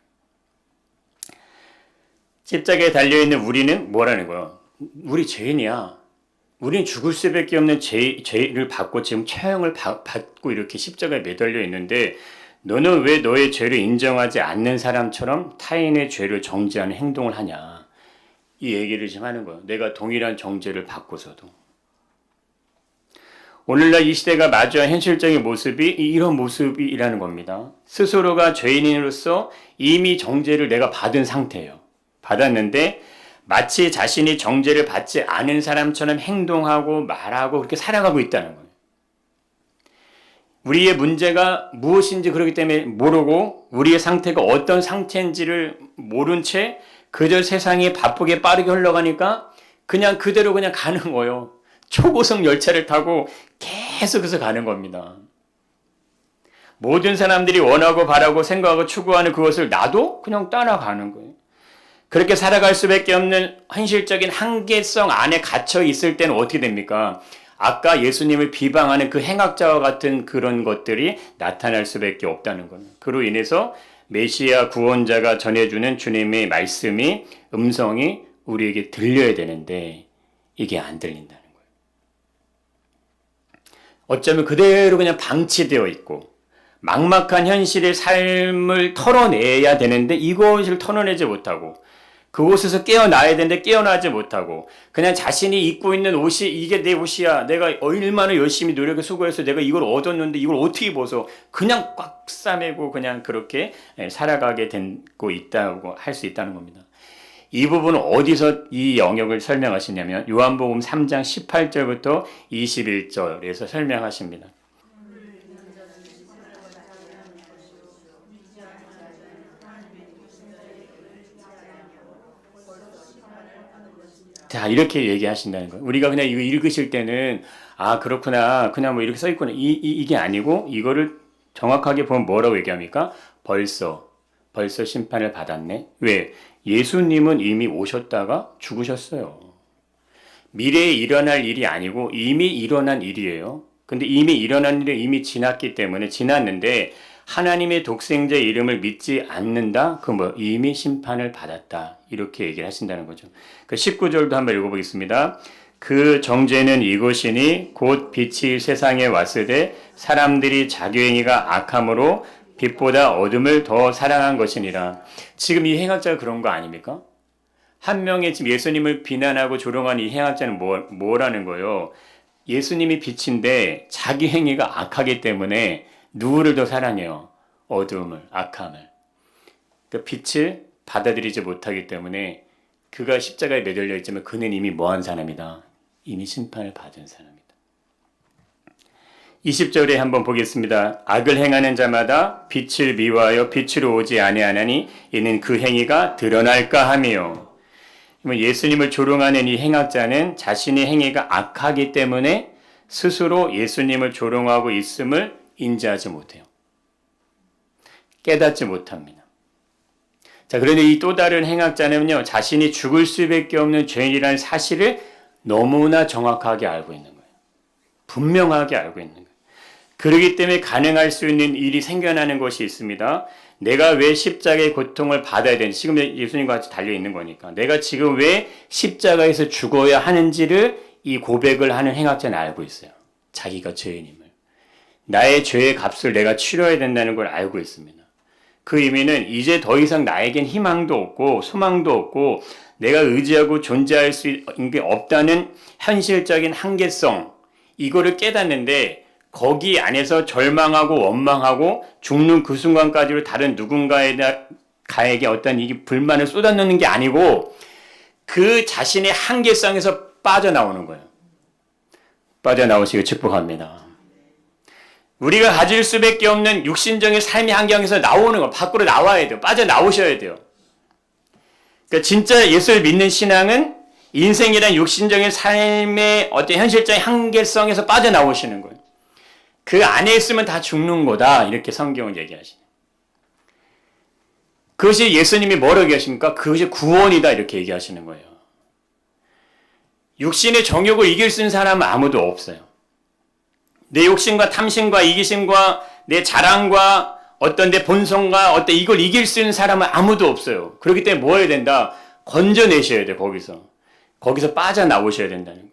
십자가에 달려있는 우리는 뭐라는 거예요? 우리 죄인이야. 우리는 죽을 수밖에 없는 죄를 받고 지금 처형을 받고 이렇게 십자가에 매달려 있는데 너는 왜 너의 죄를 인정하지 않는 사람처럼 타인의 죄를 정죄하는 행동을 하냐. 이 얘기를 지금 하는 거예요. 내가 동일한 정죄를 받고서도. 오늘날 이 시대가 마주한 현실적인 모습이 이런 모습이라는 겁니다. 스스로가 죄인으로서 이미 정죄를 내가 받은 상태예요. 받았는데 마치 자신이 정죄를 받지 않은 사람처럼 행동하고 말하고 그렇게 살아가고 있다는 거예요. 우리의 문제가 무엇인지 그렇기 때문에 모르고 우리의 상태가 어떤 상태인지를 모른 채 그저 세상이 바쁘게 빠르게 흘러가니까 그냥 그대로 그냥 가는 거예요. 초고속 열차를 타고 계속해서 가는 겁니다. 모든 사람들이 원하고 바라고 생각하고 추구하는 그것을 나도 그냥 따라가는 거예요. 그렇게 살아갈 수밖에 없는 현실적인 한계성 안에 갇혀 있을 때는 어떻게 됩니까? 아까 예수님을 비방하는 그 행악자와 같은 그런 것들이 나타날 수밖에 없다는 거예요. 그로 인해서 메시아 구원자가 전해주는 주님의 말씀이 음성이 우리에게 들려야 되는데 이게 안 들린다는 거예요. 어쩌면 그대로 그냥 방치되어 있고 막막한 현실의 삶을 털어내야 되는데 이것을 털어내지 못하고 그곳에서 깨어나야 되는데 깨어나지 못하고 그냥 자신이 입고 있는 옷이 이게 내 옷이야. 내가 얼마나 열심히 노력을 수고해서 내가 이걸 얻었는데 이걸 어떻게 입어서 그냥 꽉 싸매고 그냥 그렇게 살아가게 되고 있다고 할 수 있다는 겁니다. 이 부분은 어디서 이 영역을 설명하시냐면 요한복음 3장 18절부터 21절에서 설명하십니다. 자, 이렇게 얘기하신다는 거예요. 우리가 그냥 이거 읽으실 때는 아, 그렇구나. 그냥 뭐 이렇게 써 있구나. 이게 아니고 이거를 정확하게 보면 뭐라고 얘기합니까? 벌써 심판을 받았네. 왜? 예수님은 이미 오셨다가 죽으셨어요. 미래에 일어날 일이 아니고 이미 일어난 일이에요. 근데 이미 일어난 일은 이미 지났기 때문에 지났는데 하나님의 독생자의 이름을 믿지 않는다? 이미 심판을 받았다. 이렇게 얘기를 하신다는 거죠. 그 19절도 한번 읽어보겠습니다. 그 정죄는 이것이니 곧 빛이 세상에 왔으되 사람들이 자기 행위가 악함으로 빛보다 어둠을 더 사랑한 것이니라. 지금 이 행악자가 그런 거 아닙니까? 한 명의 지금 예수님을 비난하고 조롱한 이 행악자는 뭐라는 거예요? 예수님이 빛인데 자기 행위가 악하기 때문에 누구를 더 사랑해요? 어둠을, 악함을. 그 빛을 받아들이지 못하기 때문에 그가 십자가에 매달려 있지만 그는 이미 뭐한 사람이다? 이미 심판을 받은 사람이다. 20절에 한번 보겠습니다. 악을 행하는 자마다 빛을 미워하여 빛으로 오지 아니하나니 이는 그 행위가 드러날까 하며. 예수님을 조롱하는 이 행악자는 자신의 행위가 악하기 때문에 스스로 예수님을 조롱하고 있음을 인지하지 못해요. 깨닫지 못합니다. 자, 그런데 이 또 다른 행악자는요, 자신이 죽을 수밖에 없는 죄인이라는 사실을 너무나 정확하게 알고 있는 거예요. 분명하게 알고 있는 거예요. 그렇기 때문에 가능할 수 있는 일이 생겨나는 것이 있습니다. 내가 왜 십자가의 고통을 받아야 되는지, 지금 예수님과 같이 달려있는 거니까 내가 지금 왜 십자가에서 죽어야 하는지를 이 고백을 하는 행악자는 알고 있어요. 자기가 죄인임을. 나의 죄의 값을 내가 치러야 된다는 걸 알고 있습니다. 그 의미는 이제 더 이상 나에겐 희망도 없고 소망도 없고 내가 의지하고 존재할 수 있는 게 없다는 현실적인 한계성, 이거를 깨닫는데 거기 안에서 절망하고 원망하고 죽는 그 순간까지로 다른 누군가에게 어떤 이 불만을 쏟아놓는 게 아니고 그 자신의 한계성에서 빠져나오는 거예요. 빠져나오시길 축복합니다. 우리가 가질 수밖에 없는 육신적인 삶의 환경에서 나오는 거, 밖으로 나와야 돼요. 빠져나오셔야 돼요. 그러니까 진짜 예수를 믿는 신앙은 인생이란 육신적인 삶의 어떤 현실적인 한계성에서 빠져나오시는 거예요. 그 안에 있으면 다 죽는 거다. 이렇게 성경은 얘기하시네요. 그것이 예수님이 뭐라고 얘기하십니까? 그것이 구원이다. 이렇게 얘기하시는 거예요. 육신의 정욕을 이길 수 있는 사람은 아무도 없어요. 내 욕심과 탐심과 이기심과 내 자랑과 어떤 내 본성과 어떤 이걸 이길 수 있는 사람은 아무도 없어요. 그렇기 때문에 뭐 해야 된다? 건져내셔야 돼요. 거기서 빠져나오셔야 된다는 거예요.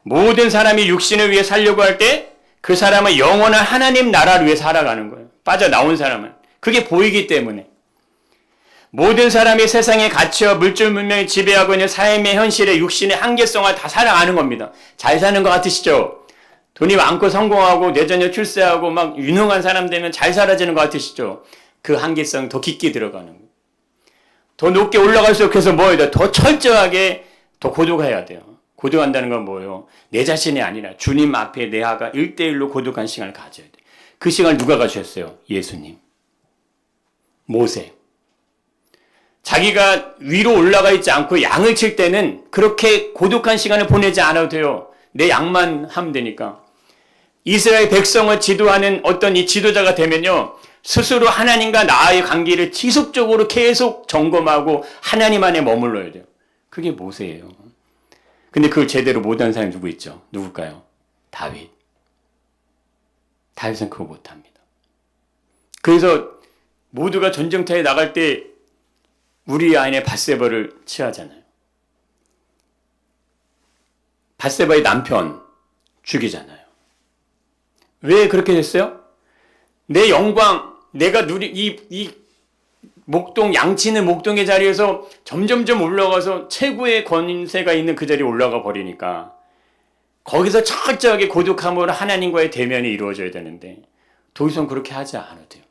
모든 사람이 육신을 위해 살려고 할 때 그 사람은 영원한 하나님 나라를 위해 살아가는 거예요. 빠져나온 사람은. 그게 보이기 때문에. 모든 사람이 세상의 가치와 물질 문명이 지배하고 있는 삶의 현실에 육신의 한계성을 다 살아가는 겁니다. 잘 사는 것 같으시죠? 돈이 많고 성공하고 내자녀 출세하고 막 유능한 사람 되면 잘 살아지는 것 같으시죠? 그 한계성 더 깊게 들어가는 거예요. 더 높게 올라갈수록 해서 뭐 해야 돼요? 더 철저하게 더 고독해야 돼요. 고독한다는 건 뭐예요? 내 자신이 아니라 주님 앞에 내가 1대1로 고독한 시간을 가져야 돼요. 그 시간을 누가 가주셨어요? 예수님. 모세. 자기가 위로 올라가 있지 않고 양을 칠 때는 그렇게 고독한 시간을 보내지 않아도 돼요. 내 양만 하면 되니까. 이스라엘 백성을 지도하는 어떤 이 지도자가 되면요. 스스로 하나님과 나의 관계를 지속적으로 계속 점검하고 하나님 안에 머물러야 돼요. 그게 모세예요. 근데 그걸 제대로 못한 사람이 누구 있죠? 누굴까요? 다윗. 다윗은 그거 못합니다. 그래서 모두가 전쟁터에 나갈 때 우리 아내 밧세바를 취하잖아요. 밧세바의 남편 죽이잖아요. 왜 그렇게 됐어요? 내 영광, 내가 이 목동, 양치는 목동의 자리에서 점점점 올라가서 최고의 권세가 있는 그 자리에 올라가 버리니까 거기서 철저하게 고독함으로 하나님과의 대면이 이루어져야 되는데 더 이상 그렇게 하지 않아도 돼요.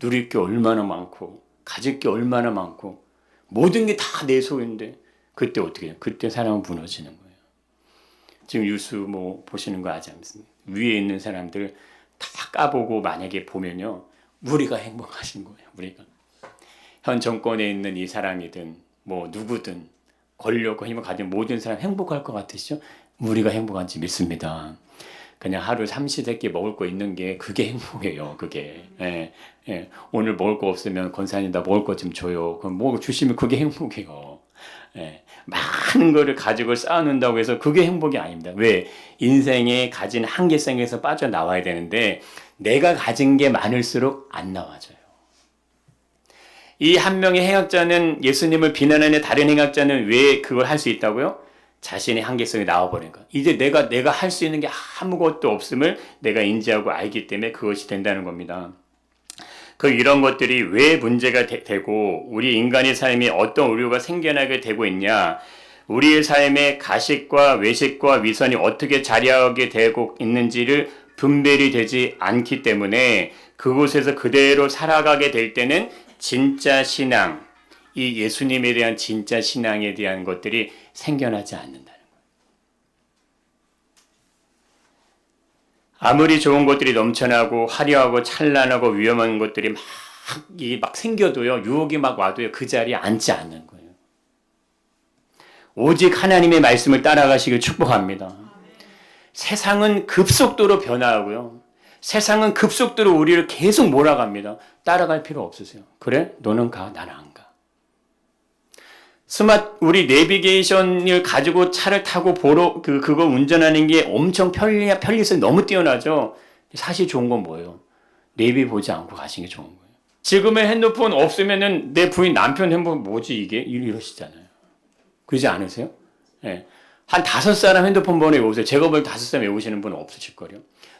누릴 게 얼마나 많고 가질 게 얼마나 많고 모든 게 다 내 소유인데 그때 어떻게 해요? 그때 사람은 무너지는 거예요. 지금 뉴스 뭐 보시는 거 아지 않습니까? 위에 있는 사람들 다 까보고 만약에 보면요. 우리가 행복하신 거예요. 우리가. 현 정권에 있는 이 사람이든 뭐 누구든 권력과 힘을 가진 모든 사람 행복할 것 같으시죠? 우리가 행복한지 믿습니다. 그냥 하루 삼시세끼 먹을 거 있는 게 그게 행복이에요. 그게. 오늘 먹을 거 없으면 권사님 나 먹을 거 좀 줘요. 그럼 뭐 주시면 그게 행복이에요. 많은 거를 가지고 쌓아놓는다고 해서 그게 행복이 아닙니다. 왜? 인생에 가진 한계성에서 빠져나와야 되는데 내가 가진 게 많을수록 안 나와져요. 이 한 명의 행악자는 예수님을 비난하는 다른 행악자는 왜 그걸 할 수 있다고요? 자신의 한계성이 나와버린 거. 이제 내가 할 수 있는 게 아무것도 없음을 내가 인지하고 알기 때문에 그것이 된다는 겁니다. 이런 것들이 왜 문제가 되고 우리 인간의 삶에 어떤 오류가 생겨나게 되고 있냐. 우리의 삶에 가식과 외식과 위선이 어떻게 자리하게 되고 있는지를 분별이 되지 않기 때문에 그곳에서 그대로 살아가게 될 때는 진짜 신앙, 이 예수님에 대한 진짜 신앙에 대한 것들이 생겨나지 않는다는 거예요. 아무리 좋은 것들이 넘쳐나고 화려하고 찬란하고 위험한 것들이 막 생겨도요, 유혹이 막 와도요, 그 자리에 앉지 않는 거예요. 오직 하나님의 말씀을 따라가시길 축복합니다. 세상은 급속도로 변화하고요. 세상은 급속도로 우리를 계속 몰아갑니다. 따라갈 필요 없으세요. 그래? 너는 가, 나는 안 가. 우리 내비게이션을 가지고 차를 타고 그거 운전하는 게 엄청 편리성이 너무 뛰어나죠? 사실 좋은 건 뭐예요? 내비 보지 않고 가시는 게 좋은 거예요. 지금의 핸드폰 없으면은 내 부인 남편 핸드폰 뭐지 이게? 이러시잖아요. 그러지 않으세요? 네. 한 5사람 핸드폰 번호 외우세요. 제가 볼 5사람 외우시는 분은 없으실걸요.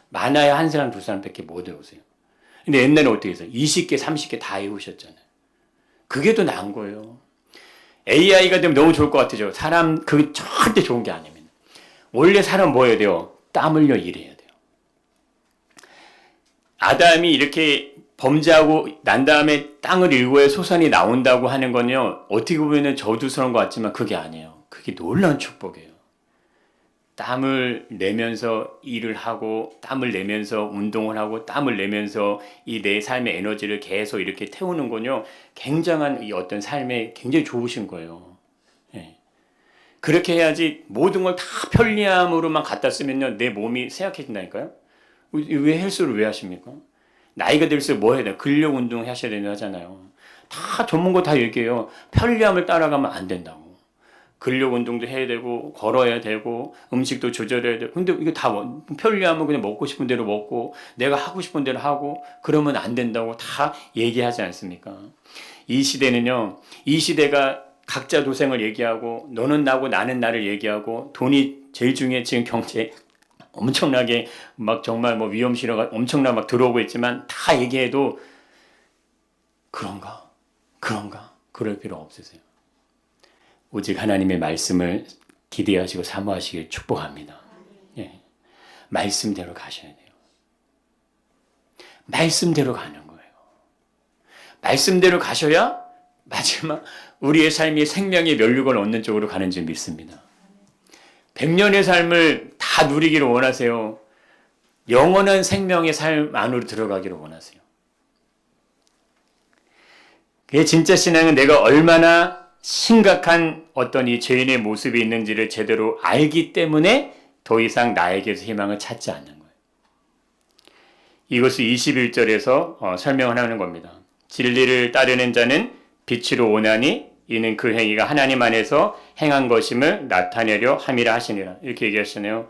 많아야 1사람, 2사람밖에 못 외우세요. 근데 옛날에 어떻게 했어요? 20개, 30개 다 외우셨잖아요. 그게 더 나은 거예요. AI가 되면 너무 좋을 것 같아요. 사람, 그게 절대 좋은 게 아닙니다. 원래 사람 뭐 해야 돼요? 땀 흘려 일해야 돼요. 아담이 이렇게 범죄하고 난 다음에 땅을 일구에 소산이 나온다고 하는 건요, 어떻게 보면 저주스러운 것 같지만 그게 아니에요. 그게 놀라운 축복이에요. 땀을 내면서 일을 하고 땀을 내면서 운동을 하고 땀을 내면서 이 내 삶의 에너지를 계속 이렇게 태우는 건요, 굉장한 이 어떤 삶에 굉장히 좋으신 거예요. 예. 그렇게 해야지 모든 걸 다 편리함으로만 갖다 쓰면요, 내 몸이 쇠약해진다니까요. 왜 헬스를 왜 하십니까? 나이가 들수록 뭐 해야 돼요? 근력 운동 하셔야 된다고 하잖아요. 다 전문가 다 얘기해요. 편리함을 따라가면 안 된다고. 근력 운동도 해야 되고 걸어야 되고 음식도 조절해야 되고, 근데 이게 다 편리하면 그냥 먹고 싶은 대로 먹고 내가 하고 싶은 대로 하고 그러면 안 된다고 다 얘기하지 않습니까? 이 시대는요, 이 시대가 각자 도생을 얘기하고 너는 나고 나는 나를 얘기하고 돈이 제일 중요해. 지금 경제 엄청나게 막 정말 뭐 위험 신호가 엄청나게 막 들어오고 있지만 다 얘기해도 그런가 그럴 필요 없으세요. 오직 하나님의 말씀을 기대하시고 사모하시길 축복합니다. 예. 말씀대로 가셔야 돼요. 말씀대로 가는 거예요. 말씀대로 가셔야 마지막 우리의 삶이 생명의 면류관을 얻는 쪽으로 가는 줄 믿습니다. 100년의 삶을 다 누리기를 원하세요? 영원한 생명의 삶 안으로 들어가기를 원하세요? 그게 진짜 신앙은 내가 얼마나 심각한 어떤 이 죄인의 모습이 있는지를 제대로 알기 때문에 더 이상 나에게서 희망을 찾지 않는 거예요. 이것을 21절에서 설명을 하는 겁니다. 진리를 따르는 자는 빛으로 오나니 이는 그 행위가 하나님 안에서 행한 것임을 나타내려 함이라 하시니라. 이렇게 얘기하시네요.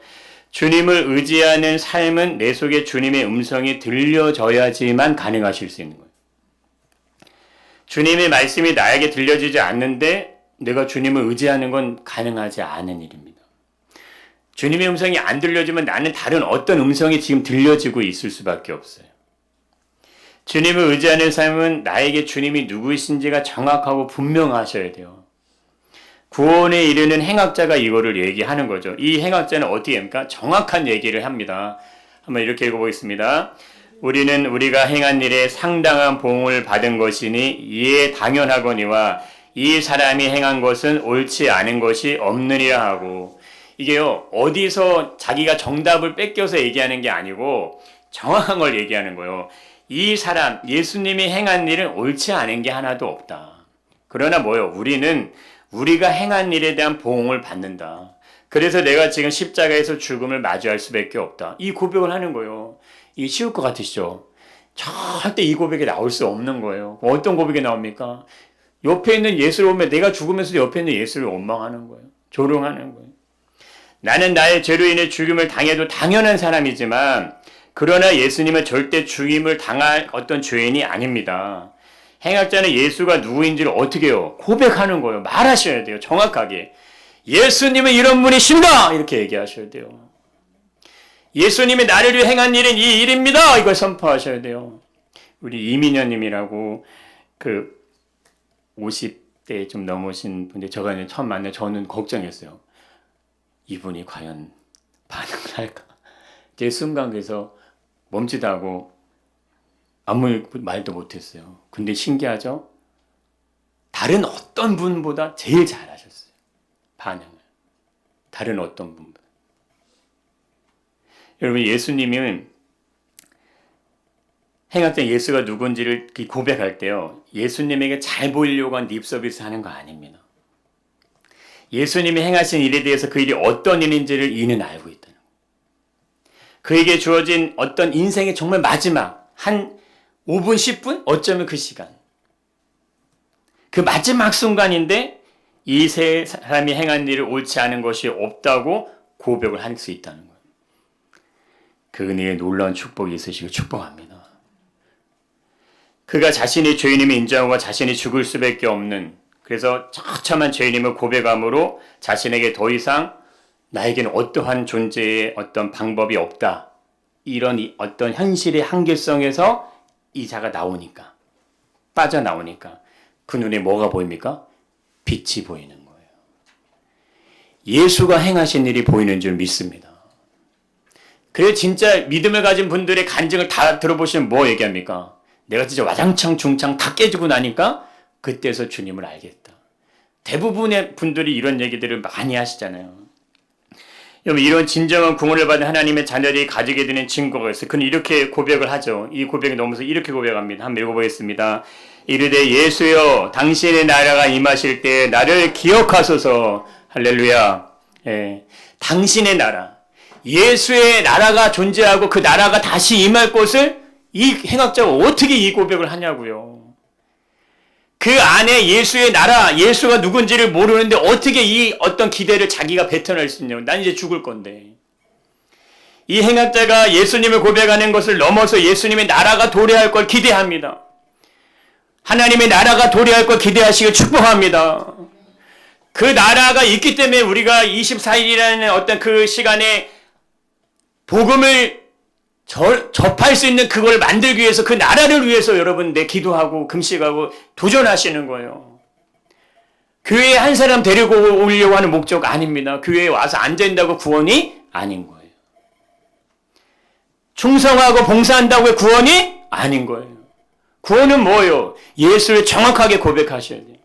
주님을 의지하는 삶은 내 속에 주님의 음성이 들려져야지만 가능하실 수 있는 거예요. 주님의 말씀이 나에게 들려지지 않는데 내가 주님을 의지하는 건 가능하지 않은 일입니다. 주님의 음성이 안 들려지면 나는 다른 어떤 음성이 지금 들려지고 있을 수밖에 없어요. 주님을 의지하는 삶은 나에게 주님이 누구이신지가 정확하고 분명하셔야 돼요. 구원에 이르는 행악자가 이거를 얘기하는 거죠. 이 행악자는 어떻게 합니까? 정확한 얘기를 합니다. 한번 이렇게 읽어보겠습니다. 우리는 우리가 행한 일에 상당한 보응을 받은 것이니 이에 당연하거니와 이 사람이 행한 것은 옳지 않은 것이 없느니라 하고, 이게요 어디서 자기가 정답을 뺏겨서 얘기하는 게 아니고 정확한 걸 얘기하는 거예요. 이 사람 예수님이 행한 일은 옳지 않은 게 하나도 없다. 그러나 뭐요? 우리는 우리가 행한 일에 대한 보응을 받는다. 그래서 내가 지금 십자가에서 죽음을 마주할 수밖에 없다. 이 고백을 하는 거예요. 이게 쉬울 것 같으시죠? 절대 이 고백이 나올 수 없는 거예요. 어떤 고백이 나옵니까? 옆에 있는 예수를 보면 내가 죽으면서도 옆에 있는 예수를 원망하는 거예요. 조롱하는 거예요. 나는 나의 죄로 인해 죽임을 당해도 당연한 사람이지만 그러나 예수님은 절대 죽임을 당할 어떤 죄인이 아닙니다. 행악자는 예수가 누구인지를 어떻게 해요? 고백하는 거예요. 말하셔야 돼요. 정확하게. 예수님은 이런 분이십니다. 이렇게 얘기하셔야 돼요. 예수님이 나를 위해 행한 일은 이 일입니다. 이걸 선포하셔야 돼요. 우리 이민현님이라고 50대 좀 넘으신 분들 저가 처음 만나 저는 걱정했어요. 이분이 과연 반응을 할까? 제 순간 그래서 멈칫하고 아무 말도 못했어요. 근데 신기하죠? 다른 어떤 분보다 제일 잘하셨어요. 반응을. 다른 어떤 분보다. 여러분 예수님은 행악자 예수가 누군지를 고백할 때요. 예수님에게 잘 보이려고 한 립서비스 하는 거 아닙니다. 예수님이 행하신 일에 대해서 그 일이 어떤 일인지를 이는 알고 있다는 거예요. 그에게 주어진 어떤 인생의 정말 마지막 한 5분, 10분? 어쩌면 그 시간. 그 마지막 순간인데 이 세 사람이 행한 일을 옳지 않은 것이 없다고 고백을 할 수 있다는 거예요. 그 은혜의 놀라운 축복이 있으시길 축복합니다. 그가 자신이 죄인임을 인정하고 자신이 죽을 수밖에 없는 그래서 처참한 죄인임을 고백함으로 자신에게 더 이상 나에게는 어떠한 존재의 어떤 방법이 없다. 이런 어떤 현실의 한계성에서 이 자가 나오니까 빠져나오니까 그 눈에 뭐가 보입니까? 빛이 보이는 거예요. 예수가 행하신 일이 보이는 줄 믿습니다. 그래서 진짜 믿음을 가진 분들의 간증을 다 들어보시면 뭐 얘기합니까? 내가 진짜 와장창 중창 다 깨지고 나니까 그때서 주님을 알겠다. 대부분의 분들이 이런 얘기들을 많이 하시잖아요. 여러분 이런 진정한 구원을 받은 하나님의 자녀들이 가지게 되는 증거가 있어요. 그는 이렇게 고백을 하죠. 이 고백이 넘어서 이렇게 고백합니다. 한번 읽어보겠습니다. 이르되 예수여 당신의 나라가 임하실 때 나를 기억하소서. 할렐루야. 예. 당신의 나라. 예수의 나라가 존재하고 그 나라가 다시 임할 것을 이 행악자가 어떻게 이 고백을 하냐고요. 그 안에 예수의 나라, 예수가 누군지를 모르는데 어떻게 이 어떤 기대를 자기가 뱉어낼 수 있냐고. 난 이제 죽을 건데. 이 행악자가 예수님을 고백하는 것을 넘어서 예수님의 나라가 도래할 걸 기대합니다. 하나님의 나라가 도래할 걸 기대하시길 축복합니다. 그 나라가 있기 때문에 우리가 24일이라는 어떤 그 시간에 복음을 접할 수 있는 그걸 만들기 위해서 그 나라를 위해서 여러분 내 기도하고 금식하고 도전하시는 거예요. 교회에 한 사람 데리고 오려고 하는 목적 아닙니다. 교회에 와서 앉아있다고 구원이 아닌 거예요. 충성하고 봉사한다고 구원이 아닌 거예요. 구원은 뭐예요? 예수를 정확하게 고백하셔야 돼요.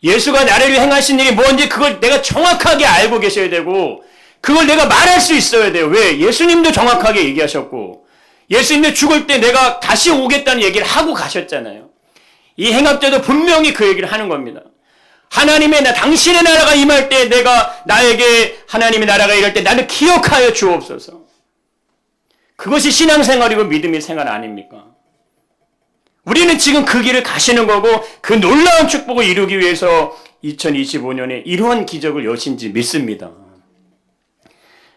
예수가 나를 위해 행하신 일이 뭔지 그걸 내가 정확하게 알고 계셔야 되고 그걸 내가 말할 수 있어야 돼요. 왜? 예수님도 정확하게 얘기하셨고 예수님도 죽을 때 내가 다시 오겠다는 얘기를 하고 가셨잖아요. 이 행합자도 분명히 그 얘기를 하는 겁니다. 하나님의 당신의 나라가 임할 때 내가 나에게 하나님의 나라가 이럴 때 나를 기억하여 주옵소서. 그것이 신앙생활이고 믿음의 생활 아닙니까? 우리는 지금 그 길을 가시는 거고 그 놀라운 축복을 이루기 위해서 2025년에 이러한 기적을 여신지 믿습니다.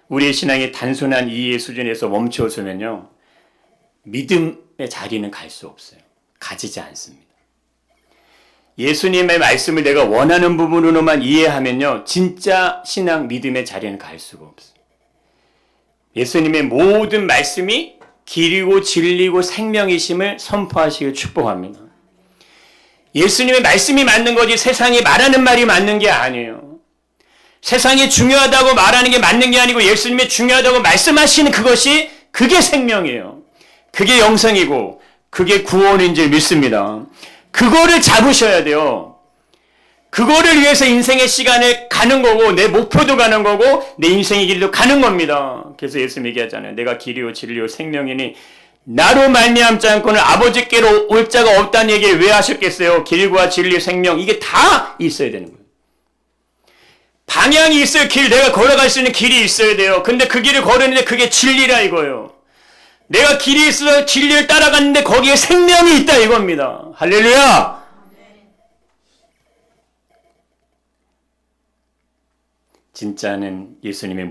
우리의 신앙이 단순한 이해 수준에서 멈춰서면요. 믿음의 자리는 갈 수 없어요. 가지지 않습니다. 예수님의 말씀을 내가 원하는 부분으로만 이해하면요. 진짜 신앙 믿음의 자리는 갈 수가 없어요. 예수님의 모든 말씀이 길이고 진리고 생명이심을 선포하시길 축복합니다. 예수님의 말씀이 맞는 거지 세상이 말하는 말이 맞는 게 아니에요. 세상이 중요하다고 말하는 게 맞는 게 아니고 예수님이 중요하다고 말씀하시는 그것이 그게 생명이에요. 그게 영생이고 그게 구원인 줄 믿습니다. 그거를 잡으셔야 돼요. 그거를 위해서 인생의 시간을 가는 거고 내 목표도 가는 거고 내 인생의 길도 가는 겁니다. 그래서 예수님 얘기하잖아요. 내가 길이요 진리요 생명이니 나로 말미암지 않고는 아버지께로 올 자가 없다는 얘기를 왜 하셨겠어요? 길과 진리 생명 이게 다 있어야 되는 거예요. 방향이 있어요. 내가 걸어갈 수 있는 길이 있어야 돼요. 근데 그 길을 걸으는데 그게 진리라 이거예요. 내가 길이 있어서 진리를 따라갔는데 거기에 생명이 있다 이겁니다. 할렐루야. 진짜는 예수님께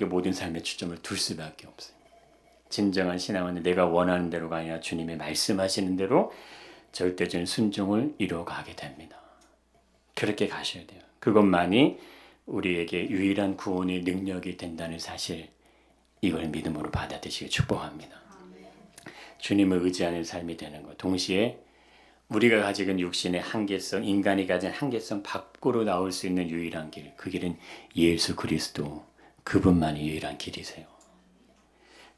모든 삶의 초점을 둘 수밖에 없어요. 진정한 신앙은 내가 원하는 대로가 아니라 주님의 말씀하시는 대로 절대적인 순종을 이루어가게 됩니다. 그렇게 가셔야 돼요. 그것만이 우리에게 유일한 구원의 능력이 된다는 사실, 이걸 믿음으로 받아들이시기 축복합니다. 주님을 의지하는 삶이 되는 것, 동시에 우리가 가지고 있는 육신의 한계성, 인간이 가진 한계성 밖으로 나올 수 있는 유일한 길, 그 길은 예수 그리스도, 그분만이 유일한 길이세요.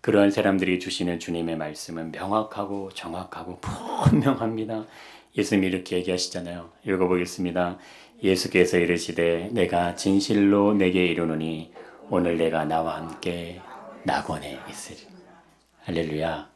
그러한 사람들이 주시는 주님의 말씀은 명확하고 정확하고 분명합니다. 예수님이 이렇게 얘기하시잖아요. 읽어보겠습니다. 예수께서 이르시되 내가 진실로 내게 이르노니 오늘 내가 나와 함께 낙원에 있으리. 할렐루야.